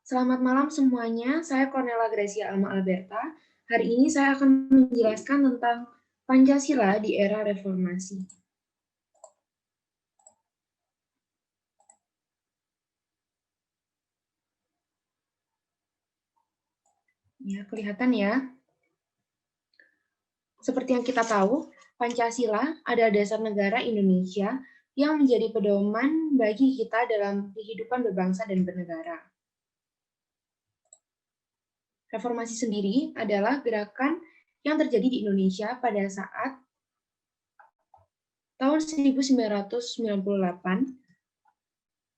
Selamat malam semuanya, saya Cornella Gracia Alma Alberta. Hari ini saya akan menjelaskan tentang Pancasila di era reformasi. Ya, kelihatan ya. Seperti yang kita tahu, Pancasila adalah dasar negara Indonesia yang menjadi pedoman bagi kita dalam kehidupan berbangsa dan bernegara. Reformasi sendiri adalah gerakan yang terjadi di Indonesia pada saat tahun 1998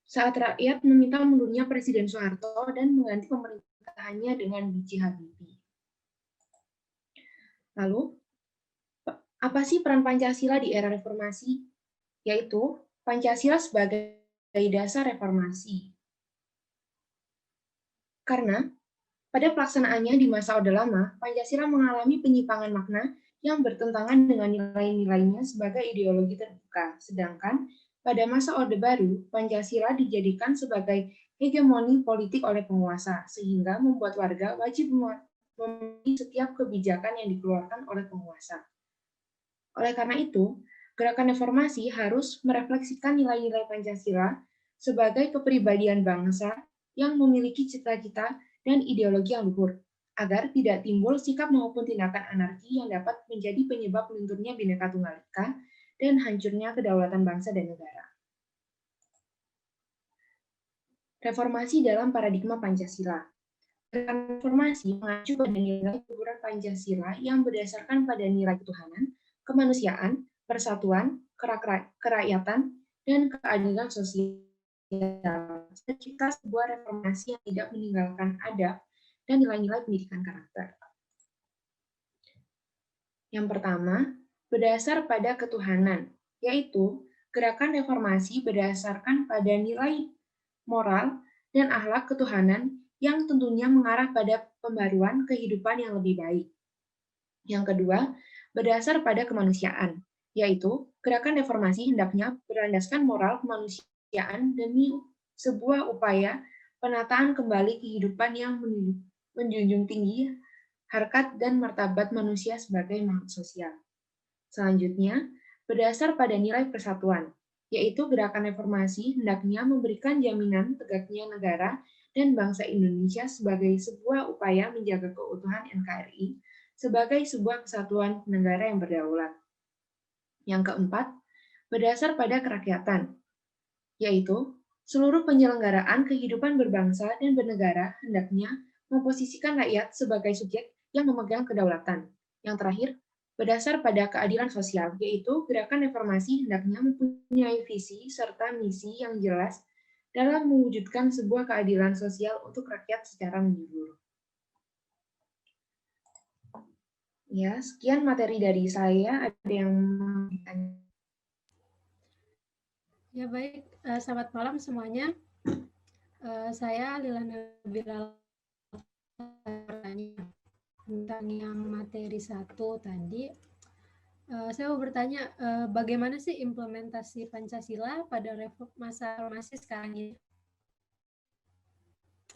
saat rakyat meminta mundurnya Presiden Soeharto dan mengganti pemerintahannya dengan B.J. Habibie. Lalu, apa sih peran Pancasila di era reformasi? Yaitu Pancasila sebagai dasar reformasi. Karena pada pelaksanaannya di masa Orde Lama, Pancasila mengalami penyimpangan makna yang bertentangan dengan nilai-nilainya sebagai ideologi terbuka. Sedangkan pada masa Orde Baru, Pancasila dijadikan sebagai hegemoni politik oleh penguasa, sehingga membuat warga wajib memilih setiap kebijakan yang dikeluarkan oleh penguasa. Oleh karena itu, gerakan reformasi harus merefleksikan nilai-nilai Pancasila sebagai kepribadian bangsa yang memiliki cita-cita dan ideologi yang luhur, agar tidak timbul sikap maupun tindakan anarki yang dapat menjadi penyebab lunturnya Bhinneka Tunggal Ika dan hancurnya kedaulatan bangsa dan negara. Reformasi dalam paradigma Pancasila. Gerakan reformasi mengacu pada nilai luhuran Pancasila yang berdasarkan pada nilai ketuhanan, kemanusiaan, persatuan, kerakyatan, dan keadilan sosial. Tercipta sebuah reformasi yang tidak meninggalkan adab dan nilai-nilai pendidikan karakter. Yang pertama, berdasar pada ketuhanan, yaitu gerakan reformasi berdasarkan pada nilai moral dan akhlak ketuhanan yang tentunya mengarah pada pembaruan kehidupan yang lebih baik. Yang kedua, berdasar pada kemanusiaan, yaitu gerakan reformasi hendaknya berlandaskan moral kemanusiaan demi sebuah upaya penataan kembali kehidupan yang menjunjung tinggi harkat dan martabat manusia sebagai makhluk sosial. Selanjutnya, berdasar pada nilai persatuan, yaitu gerakan reformasi hendaknya memberikan jaminan tegaknya negara dan bangsa Indonesia sebagai sebuah upaya menjaga keutuhan NKRI sebagai sebuah kesatuan negara yang berdaulat. Yang keempat, berdasar pada kerakyatan, yaitu seluruh penyelenggaraan kehidupan berbangsa dan bernegara hendaknya memposisikan rakyat sebagai subjek yang memegang kedaulatan. Yang terakhir, berdasar pada keadilan sosial, yaitu gerakan reformasi hendaknya mempunyai visi serta misi yang jelas dalam mewujudkan sebuah keadilan sosial untuk rakyat secara menyeluruh. Ya, sekian materi dari saya. Ada yang mau ditanya? Ya baik, selamat malam semuanya. Saya Lilana Bilal tentang yang materi 1 tadi. Saya mau bertanya, bagaimana sih implementasi Pancasila pada masa reformasi sekarang ini?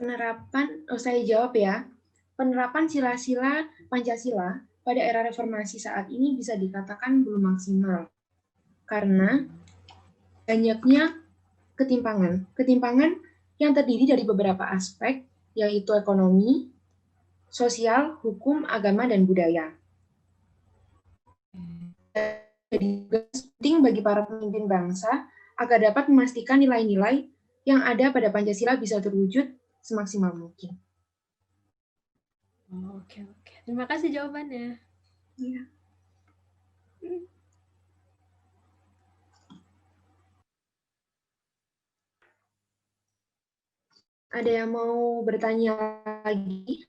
Penerapan, saya jawab ya. Penerapan sila-sila Pancasila pada era reformasi saat ini bisa dikatakan belum maksimal karena banyaknya ketimpangan. Ketimpangan yang terdiri dari beberapa aspek, yaitu ekonomi, sosial, hukum, agama, dan budaya. Jadi penting bagi para pemimpin bangsa agar dapat memastikan nilai-nilai yang ada pada Pancasila bisa terwujud semaksimal mungkin. Oke. Terima kasih jawabannya. Ya. Ada yang mau bertanya lagi?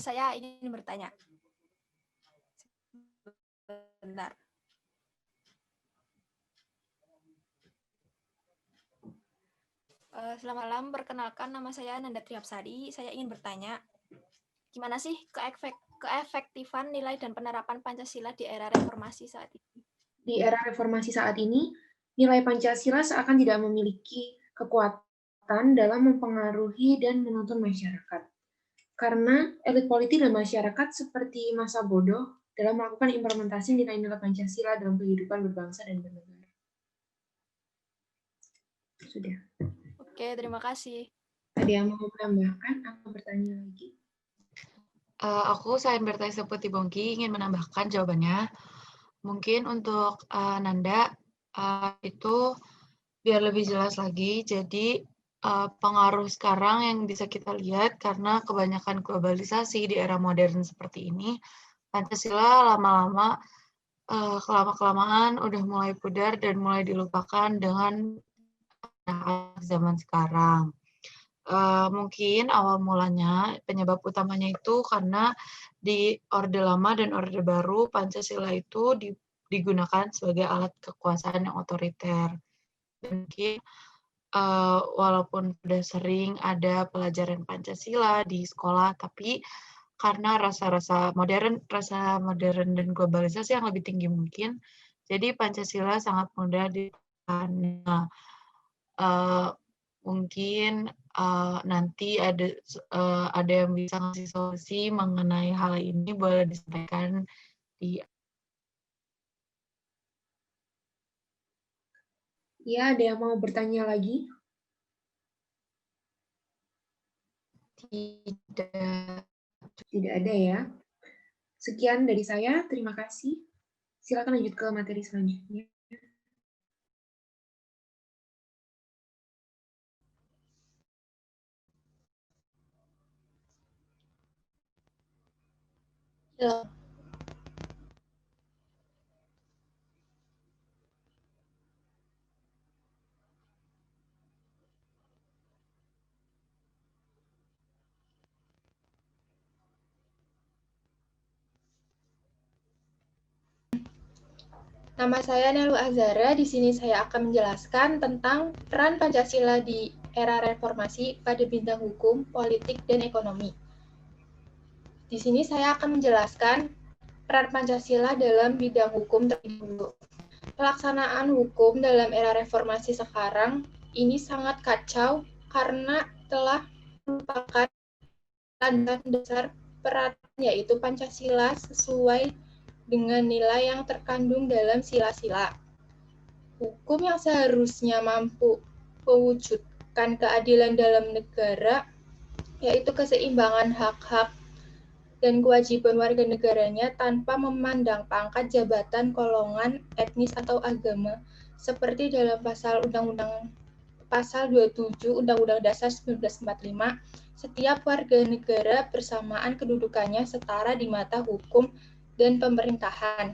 Saya ingin bertanya. Bentar. Selamat malam, perkenalkan nama saya Nanda Triapsari. Saya ingin bertanya, gimana sih keefektifan nilai dan penerapan Pancasila di era reformasi saat ini? Di era reformasi saat ini, Nilai Pancasila seakan tidak memiliki kekuatan dalam mempengaruhi dan menuntun masyarakat. Karena elit politik dan masyarakat seperti masa bodoh dalam melakukan implementasi nilai-nilai Pancasila dalam kehidupan berbangsa dan bernegara. Sudah. Oke, terima kasih. Ada yang mau menambahkan atau bertanya lagi? Aku selain bertanya seperti Bongki, ingin menambahkan jawabannya. Mungkin untuk Nanda, itu biar lebih jelas lagi. Jadi pengaruh sekarang yang bisa kita lihat karena kebanyakan globalisasi di era modern seperti ini, Pancasila lama-lama kelamaan udah mulai pudar dan mulai dilupakan dengan zaman sekarang. Mungkin awal mulanya penyebab utamanya itu karena di Orde Lama dan Orde Baru Pancasila itu digunakan sebagai alat kekuasaan yang otoriter. Dan mungkin walaupun sudah sering ada pelajaran Pancasila di sekolah, tapi karena rasa modern dan globalisasi yang lebih tinggi mungkin, jadi Pancasila sangat mudah dipahami. Mungkin nanti ada yang bisa ngasih solusi mengenai hal ini, boleh disampaikan di. Ya, ada yang mau bertanya lagi? Tidak. Tidak ada ya. Sekian dari saya, terima kasih. Silakan lanjut ke materi selanjutnya. Ya. Nama saya Nelu Azhara. Di sini saya akan menjelaskan tentang peran Pancasila di era reformasi pada bidang hukum, politik, dan ekonomi. Di sini saya akan menjelaskan peran Pancasila dalam bidang hukum terlebih dahulu. Pelaksanaan hukum dalam era reformasi sekarang ini sangat kacau karena telah merupakan landasan dasar peraturan yaitu Pancasila sesuai dengan nilai yang terkandung dalam sila-sila. Hukum yang seharusnya mampu mewujudkan keadilan dalam negara, yaitu keseimbangan hak-hak dan kewajiban warga negaranya tanpa memandang pangkat, jabatan, golongan, etnis, atau agama, seperti dalam pasal 27 Undang-Undang Dasar 1945, setiap warga negara bersamaan kedudukannya setara di mata hukum dan pemerintahan.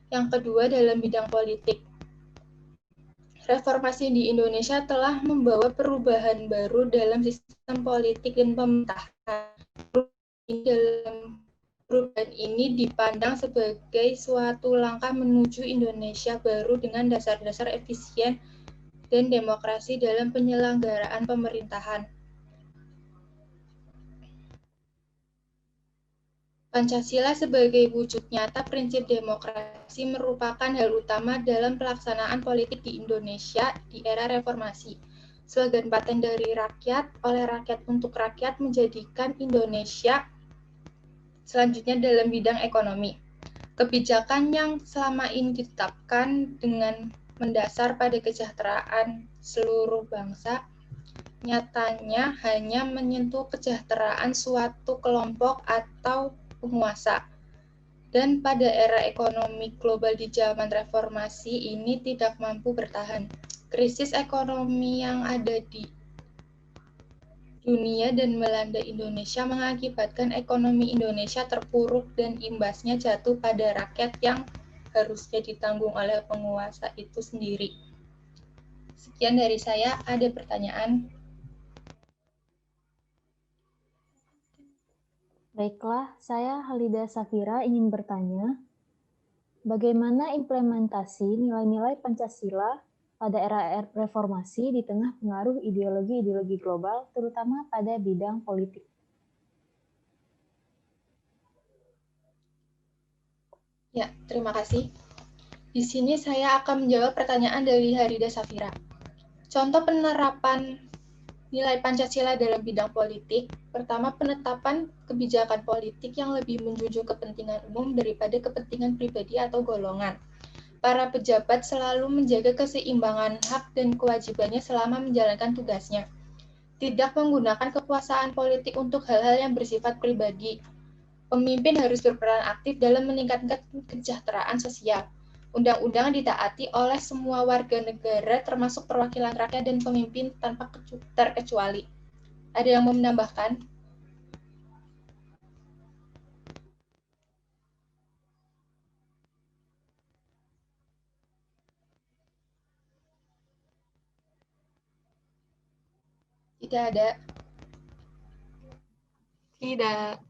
Yang kedua, dalam bidang politik. Reformasi di Indonesia telah membawa perubahan baru dalam sistem politik dan pemerintahan. Dalam perubahan ini dipandang sebagai suatu langkah menuju Indonesia baru dengan dasar-dasar efisien dan demokrasi dalam penyelenggaraan pemerintahan. Pancasila sebagai wujud nyata prinsip demokrasi merupakan hal utama dalam pelaksanaan politik di Indonesia di era reformasi. Slogan paten dari rakyat, oleh rakyat untuk rakyat menjadikan Indonesia selanjutnya dalam bidang ekonomi. Kebijakan yang selama ini ditetapkan dengan mendasar pada kesejahteraan seluruh bangsa nyatanya hanya menyentuh kesejahteraan suatu kelompok atau penguasa. Dan pada era ekonomi global di zaman reformasi ini tidak mampu bertahan. Krisis ekonomi yang ada di dunia dan melanda Indonesia mengakibatkan ekonomi Indonesia terpuruk dan imbasnya jatuh pada rakyat yang harusnya ditanggung oleh penguasa itu sendiri. Sekian dari saya, ada pertanyaan? Baiklah, saya Halida Safira ingin bertanya, bagaimana implementasi nilai-nilai Pancasila pada era reformasi di tengah pengaruh ideologi-ideologi global, terutama pada bidang politik? Ya, terima kasih. Di sini saya akan menjawab pertanyaan dari Harida Safira. Contoh penerapan nilai Pancasila dalam bidang politik, pertama penetapan kebijakan politik yang lebih menjunjung kepentingan umum daripada kepentingan pribadi atau golongan. Para pejabat selalu menjaga keseimbangan hak dan kewajibannya selama menjalankan tugasnya. Tidak menggunakan kekuasaan politik untuk hal-hal yang bersifat pribadi. Pemimpin harus berperan aktif dalam meningkatkan kesejahteraan sosial. Undang-undang ditaati oleh semua warga negara termasuk perwakilan rakyat dan pemimpin tanpa terkecuali. Ada yang mau menambahkan? Tidak ada. Tidak.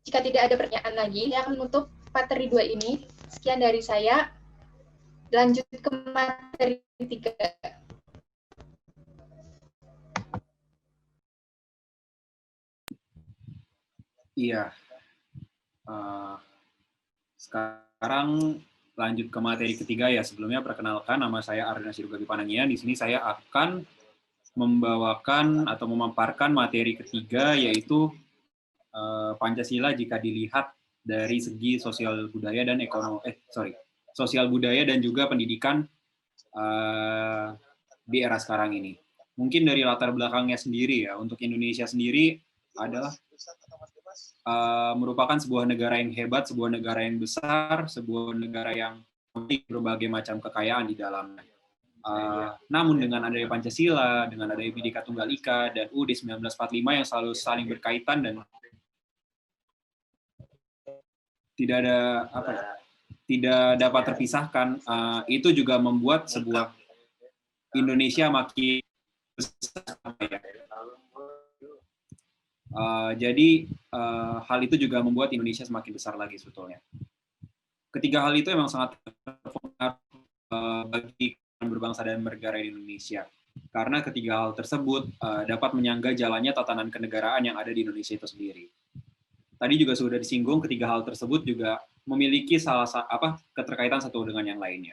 Jika tidak ada pertanyaan lagi, saya akan menutup materi 2 ini. Sekian dari saya. Lanjut ke materi 3. Iya. Sekarang lanjut ke materi ketiga ya. Sebelumnya perkenalkan, nama saya Arina Sirugabi Panangian. Di sini saya akan membawakan atau memaparkan materi ketiga, yaitu Pancasila jika dilihat dari segi sosial budaya dan sosial budaya dan juga pendidikan di era sekarang ini. Mungkin dari latar belakangnya sendiri ya, untuk Indonesia sendiri adalah merupakan sebuah negara yang hebat, sebuah negara yang besar, sebuah negara yang memiliki berbagai macam kekayaan di dalamnya. Namun dengan adanya Pancasila, dengan adanya Bhinneka Tunggal Ika dan UUD 1945 yang selalu saling berkaitan dan tidak dapat terpisahkan, itu juga membuat sebuah Indonesia makin besar. Jadi hal itu juga membuat Indonesia semakin besar lagi sebetulnya. Ketiga hal itu memang sangat berpengaruh bagi berbangsa dan bernegara di Indonesia. Karena ketiga hal tersebut dapat menyangga jalannya tatanan kenegaraan yang ada di Indonesia itu sendiri. Tadi juga sudah disinggung, ketiga hal tersebut juga memiliki keterkaitan satu dengan yang lainnya.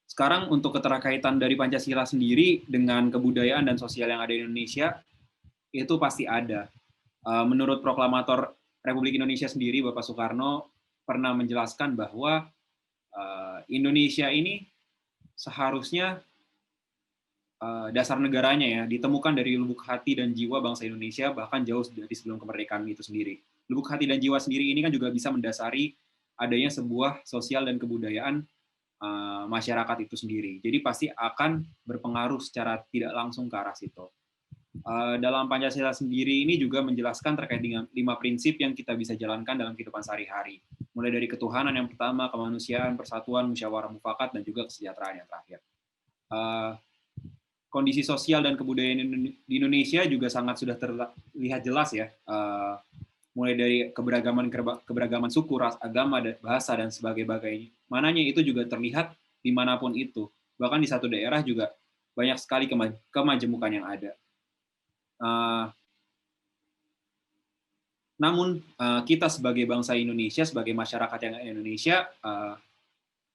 Sekarang untuk keterkaitan dari Pancasila sendiri dengan kebudayaan dan sosial yang ada di Indonesia, itu pasti ada. Menurut proklamator Republik Indonesia sendiri, Bapak Soekarno pernah menjelaskan bahwa Indonesia ini seharusnya dasar negaranya ya ditemukan dari lubuk hati dan jiwa bangsa Indonesia, bahkan jauh dari sebelum kemerdekaan itu sendiri. Lubuk hati dan jiwa sendiri ini kan juga bisa mendasari adanya sebuah sosial dan kebudayaan masyarakat itu sendiri. Jadi pasti akan berpengaruh secara tidak langsung ke arah situ. Dalam Pancasila sendiri ini juga menjelaskan terkait dengan 5 prinsip yang kita bisa jalankan dalam kehidupan sehari-hari. Mulai dari ketuhanan yang pertama, kemanusiaan, persatuan, musyawarah mufakat, dan juga kesejahteraan yang terakhir. Kondisi sosial dan kebudayaan di Indonesia juga sangat sudah terlihat jelas ya. Mulai dari keberagaman suku, ras, agama, bahasa, dan sebagainya. Mananya itu juga terlihat dimanapun itu. Bahkan di satu daerah juga banyak sekali kemajemukan yang ada. Namun kita sebagai bangsa Indonesia, sebagai masyarakat yang ada di Indonesia,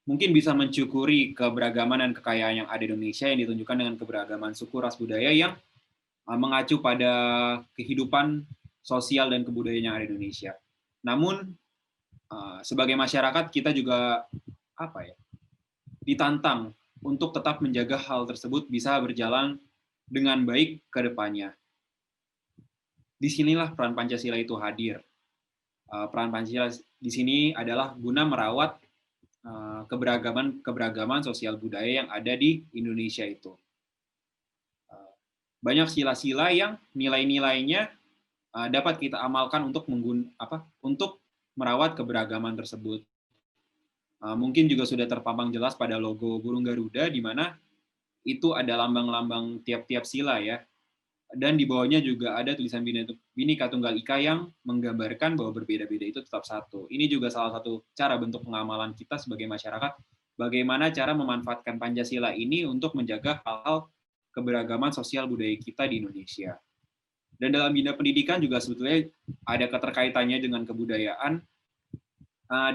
mungkin bisa mensyukuri keberagaman dan kekayaan yang ada di Indonesia yang ditunjukkan dengan keberagaman suku, ras, budaya yang mengacu pada kehidupan sosial dan kebudayaan yang ada di Indonesia. Namun sebagai masyarakat kita juga ditantang untuk tetap menjaga hal tersebut bisa berjalan dengan baik ke depannya. Disinilah peran Pancasila itu hadir. Peran Pancasila di sini adalah guna merawat keberagaman sosial budaya yang ada di Indonesia itu. Banyak sila-sila yang nilai-nilainya dapat kita amalkan untuk merawat keberagaman tersebut. Mungkin juga sudah terpampang jelas pada logo burung Garuda, di mana itu ada lambang-lambang tiap-tiap sila ya. Dan di bawahnya juga ada tulisan Bhinneka Tunggal Ika yang menggambarkan bahwa berbeda-beda itu tetap satu. Ini juga salah satu cara bentuk pengamalan kita sebagai masyarakat, bagaimana cara memanfaatkan Pancasila ini untuk menjaga hal-hal keberagaman sosial budaya kita di Indonesia. Dan dalam bidang pendidikan juga sebetulnya ada keterkaitannya dengan kebudayaan,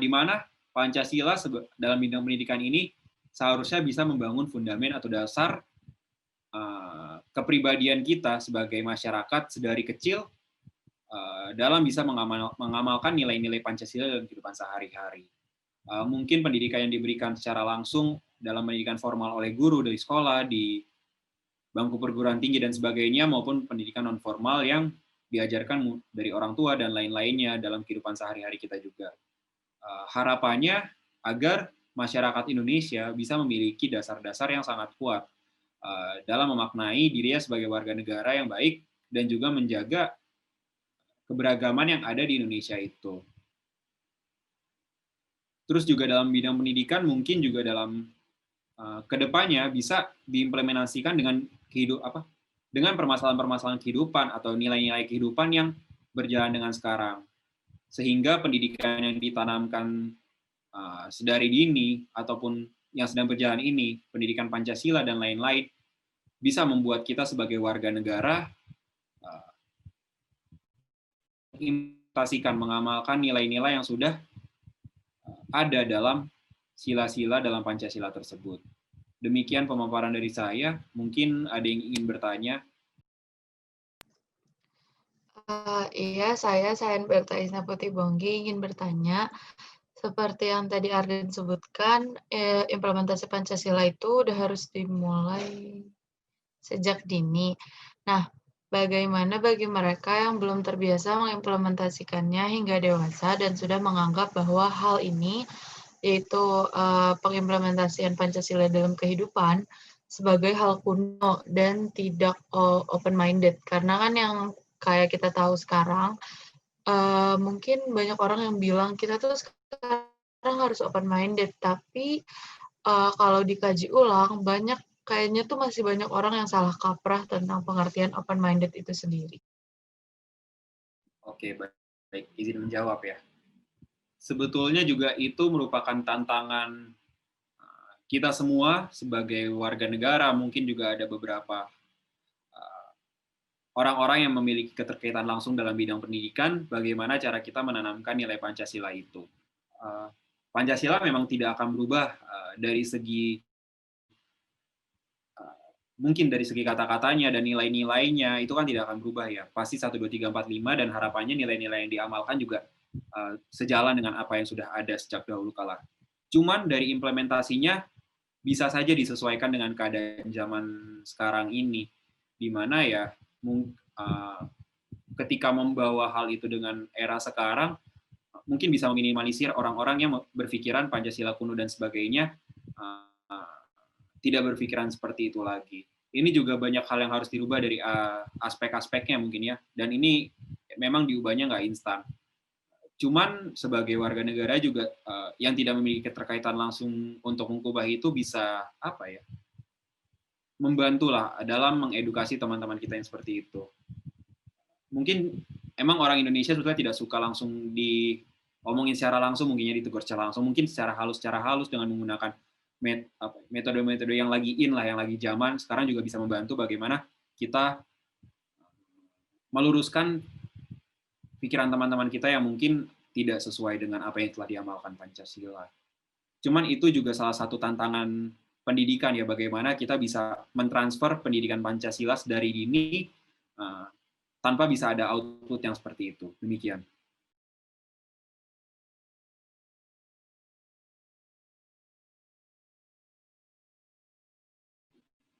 di mana Pancasila dalam bidang pendidikan ini seharusnya bisa membangun fundamen atau dasar kepribadian kita sebagai masyarakat sedari kecil dalam bisa mengamalkan nilai-nilai Pancasila dalam kehidupan sehari-hari. Mungkin pendidikan yang diberikan secara langsung dalam pendidikan formal oleh guru dari sekolah, di bangku perguruan tinggi dan sebagainya, maupun pendidikan non formal yang diajarkan dari orang tua dan lain-lainnya dalam kehidupan sehari-hari kita juga. Harapannya agar masyarakat Indonesia bisa memiliki dasar-dasar yang sangat kuat dalam memaknai dirinya sebagai warga negara yang baik dan juga menjaga keberagaman yang ada di Indonesia itu. Terus juga dalam bidang pendidikan mungkin juga dalam kedepannya bisa diimplementasikan dengan dengan permasalahan-permasalahan kehidupan atau nilai-nilai kehidupan yang berjalan dengan sekarang, sehingga pendidikan yang ditanamkan sedari dini ataupun yang sedang berjalan ini, pendidikan Pancasila dan lain-lain, bisa membuat kita sebagai warga negara mengimplementasikan, mengamalkan nilai-nilai yang sudah ada dalam sila-sila dalam Pancasila tersebut. Demikian pemaparan dari saya. Mungkin ada yang ingin bertanya. Iya, saya Berta Isna Putih Bonggi ingin bertanya. Seperti yang tadi Arden sebutkan, implementasi Pancasila itu udah harus dimulai sejak dini. Nah, bagaimana bagi mereka yang belum terbiasa mengimplementasikannya hingga dewasa dan sudah menganggap bahwa hal ini, yaitu pengimplementasian Pancasila dalam kehidupan, sebagai hal kuno dan tidak open-minded. Karena kan yang kayak kita tahu sekarang, mungkin banyak orang yang bilang kita tuh sekarang harus open-minded, tapi kalau dikaji ulang, kayaknya tuh masih banyak orang yang salah kaprah tentang pengertian open-minded itu sendiri. Oke, baik. Izin menjawab ya. Sebetulnya juga itu merupakan tantangan kita semua sebagai warga negara. Mungkin juga ada beberapa orang-orang yang memiliki keterkaitan langsung dalam bidang pendidikan, bagaimana cara kita menanamkan nilai Pancasila itu. Pancasila memang tidak akan berubah dari segi mungkin dari segi kata-katanya dan nilai-nilainya itu kan tidak akan berubah ya. Pasti 1, 2, 3, 4, 5 dan harapannya nilai-nilai yang diamalkan juga sejalan dengan apa yang sudah ada sejak dahulu kala. Cuman dari implementasinya bisa saja disesuaikan dengan keadaan zaman sekarang ini, di mana ya ketika membawa hal itu dengan era sekarang, mungkin bisa meminimalisir orang-orang yang berpikiran Pancasila kuno dan sebagainya, tidak berpikiran seperti itu lagi. Ini juga banyak hal yang harus dirubah dari aspek-aspeknya mungkin ya, dan ini memang diubahnya nggak instan. Cuman sebagai warga negara juga yang tidak memiliki keterkaitan langsung untuk mengubah itu bisa membantulah dalam mengedukasi teman-teman kita yang seperti itu. Mungkin emang orang Indonesia sebetulnya tidak suka langsung diomongin secara langsung, mungkinnya ditegur secara langsung, mungkin secara halus dengan menggunakan metode-metode yang lagi in lah, yang lagi zaman. Sekarang juga bisa membantu bagaimana kita meluruskan pikiran teman-teman kita yang mungkin tidak sesuai dengan apa yang telah diamalkan Pancasila. Cuman itu juga salah satu tantangan pendidikan ya, bagaimana kita bisa mentransfer pendidikan Pancasila dari dini tanpa bisa ada output yang seperti itu. Demikian.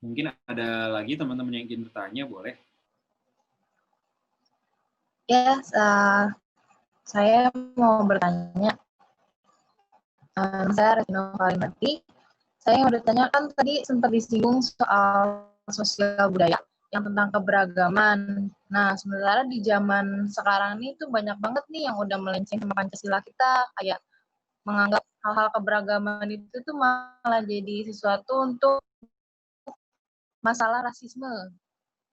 Mungkin ada lagi teman-teman yang ingin bertanya, boleh. Ya, saya mau bertanya. Saya Retno Kalimati. Saya mau bertanya, kan tadi sempat disinggung soal sosial budaya yang tentang keberagaman. Nah, sementara di zaman sekarang ini tuh banyak banget nih yang udah melenceng sama Pancasila kita, kayak menganggap hal-hal keberagaman itu tuh malah jadi sesuatu untuk masalah rasisme.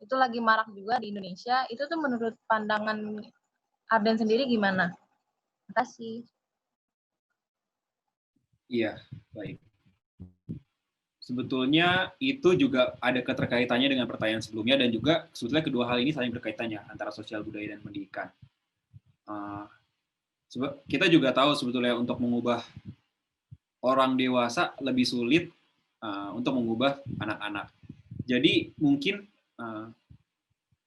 Itu lagi marak juga di Indonesia. Itu tuh menurut pandangan Arden sendiri gimana? Terima kasih. Iya, baik. sebetulnya itu juga ada keterkaitannya dengan pertanyaan sebelumnya, dan juga sebetulnya kedua hal ini saling berkaitannya antara sosial budaya dan pendidikan. Kita juga tahu sebetulnya untuk mengubah orang dewasa lebih sulit untuk mengubah anak-anak. Jadi mungkin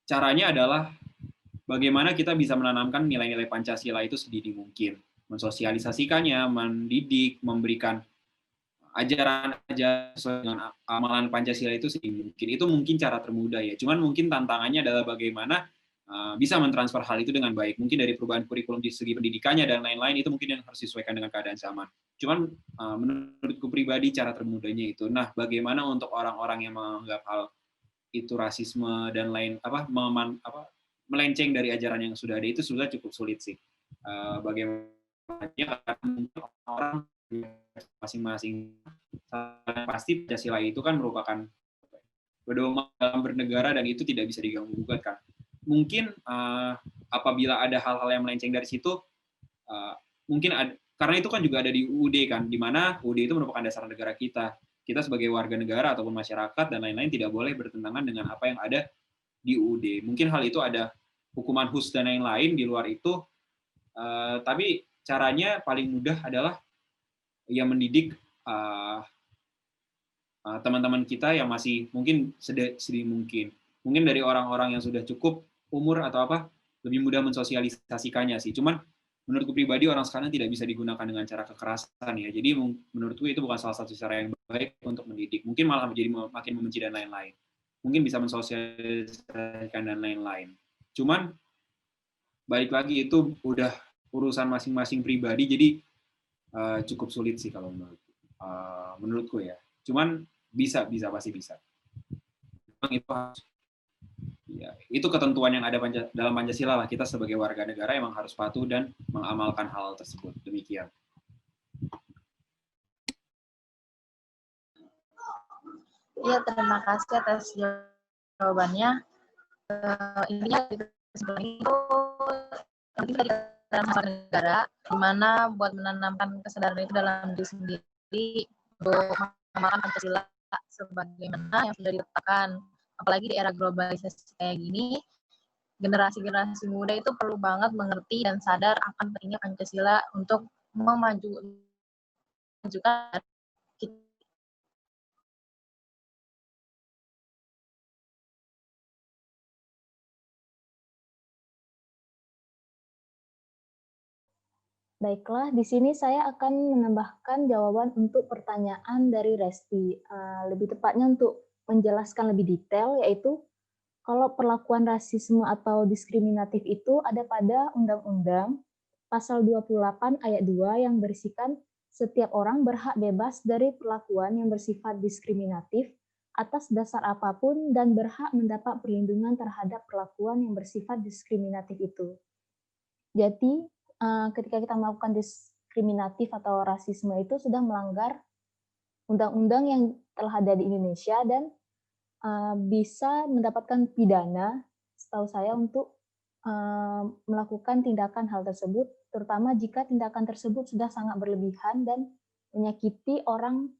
caranya adalah bagaimana kita bisa menanamkan nilai-nilai Pancasila itu sedini mungkin, mensosialisasikannya, mendidik, memberikan ajaran-ajaran sesuai dengan amalan Pancasila itu sedini mungkin. Itu mungkin cara termudah ya. Cuman mungkin tantangannya adalah bagaimana bisa mentransfer hal itu dengan baik. Mungkin dari perubahan kurikulum di segi pendidikannya dan lain-lain itu mungkin yang harus disesuaikan dengan keadaan zaman. Cuman menurutku pribadi cara termudahnya itu. Nah, bagaimana untuk orang-orang yang menganggap hal itu rasisme dan lain melenceng dari ajaran yang sudah ada itu sudah cukup sulit sih. Bagaimana orang masing-masing pasti Pancasila itu kan merupakan pedoman dalam bernegara dan itu tidak bisa diganggu-gugat kan. Mungkin apabila ada hal-hal yang melenceng dari situ, mungkin karena itu kan juga ada di UUD kan, di mana UUD itu merupakan dasar negara kita. Kita sebagai warga negara ataupun masyarakat dan lain-lain tidak boleh bertentangan dengan apa yang ada di UUD. Mungkin hal itu ada hukuman khusus dan lain-lain di luar itu, tapi caranya paling mudah adalah ya mendidik teman-teman kita yang masih mungkin sedini mungkin. Mungkin dari orang-orang yang sudah cukup umur atau apa, lebih mudah mensosialisasikannya sih. Cuman menurutku pribadi orang sekarang tidak bisa digunakan dengan cara kekerasan ya. Jadi menurutku itu bukan salah satu cara yang baik untuk mendidik. Mungkin malah menjadi makin membenci dan lain-lain. Mungkin bisa mensosialisasikan dan lain-lain. Cuman balik lagi itu udah urusan masing-masing pribadi, jadi cukup sulit sih kalau menurutku ya. Cuman bisa pasti bisa. Itu harus, ya, itu ketentuan yang ada dalam Pancasila lah. Kita sebagai warga negara emang harus patuh dan mengamalkan hal tersebut. Demikian. Ya, terima kasih atas jawabannya. Intinya itu dalam negara, di mana buat menanamkan kesadaran itu dalam diri sendiri untuk mengamalkan Pancasila sebagaimana yang sudah ditetapkan. Apalagi di era globalisasi kayak gini, generasi-generasi muda itu perlu banget mengerti dan sadar akan pentingnya Pancasila untuk memajukan kita. Baiklah, di sini saya akan menambahkan jawaban untuk pertanyaan dari Resti. Lebih tepatnya untuk menjelaskan lebih detail, yaitu kalau perlakuan rasisme atau diskriminatif itu ada pada Undang-Undang Pasal 28 Ayat 2 yang berisikan setiap orang berhak bebas dari perlakuan yang bersifat diskriminatif atas dasar apapun dan berhak mendapat perlindungan terhadap perlakuan yang bersifat diskriminatif itu. Jadi, ketika kita melakukan diskriminatif atau rasisme itu sudah melanggar undang-undang yang telah ada di Indonesia dan bisa mendapatkan pidana, setahu saya, untuk melakukan tindakan hal tersebut, terutama jika tindakan tersebut sudah sangat berlebihan dan menyakiti orang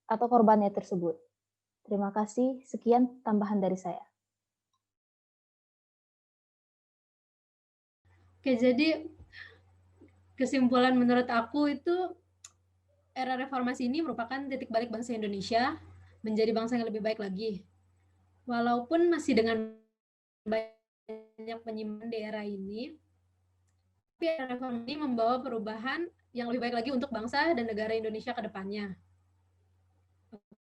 atau korbannya tersebut. Terima kasih, sekian tambahan dari saya. Oke, jadi kesimpulan menurut aku itu era reformasi ini merupakan titik balik bangsa Indonesia menjadi bangsa yang lebih baik lagi. Walaupun masih dengan banyak penyimpangan di era ini, tapi era reformasi ini membawa perubahan yang lebih baik lagi untuk bangsa dan negara Indonesia ke depannya.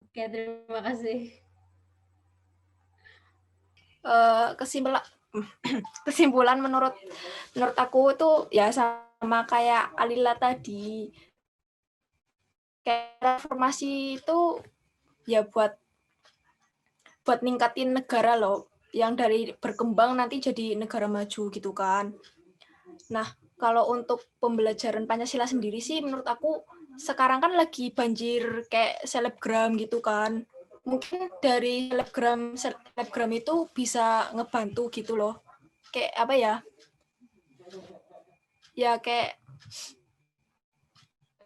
Oke, terima kasih. Kesimpulan menurut aku itu ya sama kayak Alila tadi, kayak reformasi itu ya buat ningkatin negara loh, yang dari berkembang nanti jadi negara maju gitu kan. Nah, kalau untuk pembelajaran Pancasila sendiri sih menurut aku sekarang kan lagi banjir kayak selebgram gitu kan. Mungkin dari selebgram itu bisa ngebantu gitu loh. Kayak apa ya? Ya kayak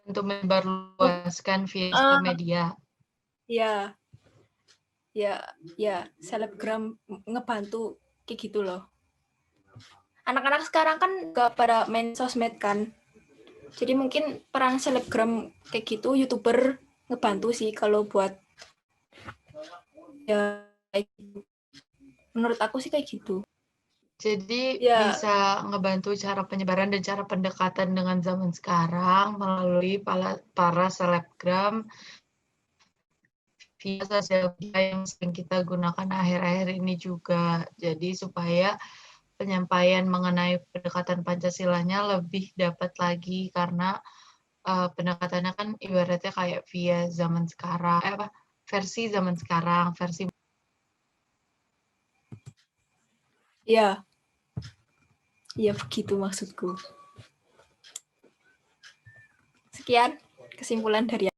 untuk menyebarluaskan via media. Ya, ya, selebgram ngebantu kayak gitu loh. Anak-anak sekarang kan gak pada main sosmed kan. Jadi mungkin peran selebgram kayak gitu, YouTuber ngebantu sih kalau buat ya kayak gitu. Menurut aku sih kayak gitu. Jadi Ya, bisa ngebantu cara penyebaran dan cara pendekatan dengan zaman sekarang melalui para selebgram via sosial media yang sering kita gunakan akhir-akhir ini juga. Jadi supaya penyampaian mengenai pendekatan Pancasilanya lebih dapat lagi karena pendekatannya kan ibaratnya kayak via zaman sekarang, versi zaman sekarang, versi ya, ya begitu maksudku. Sekian kesimpulan dari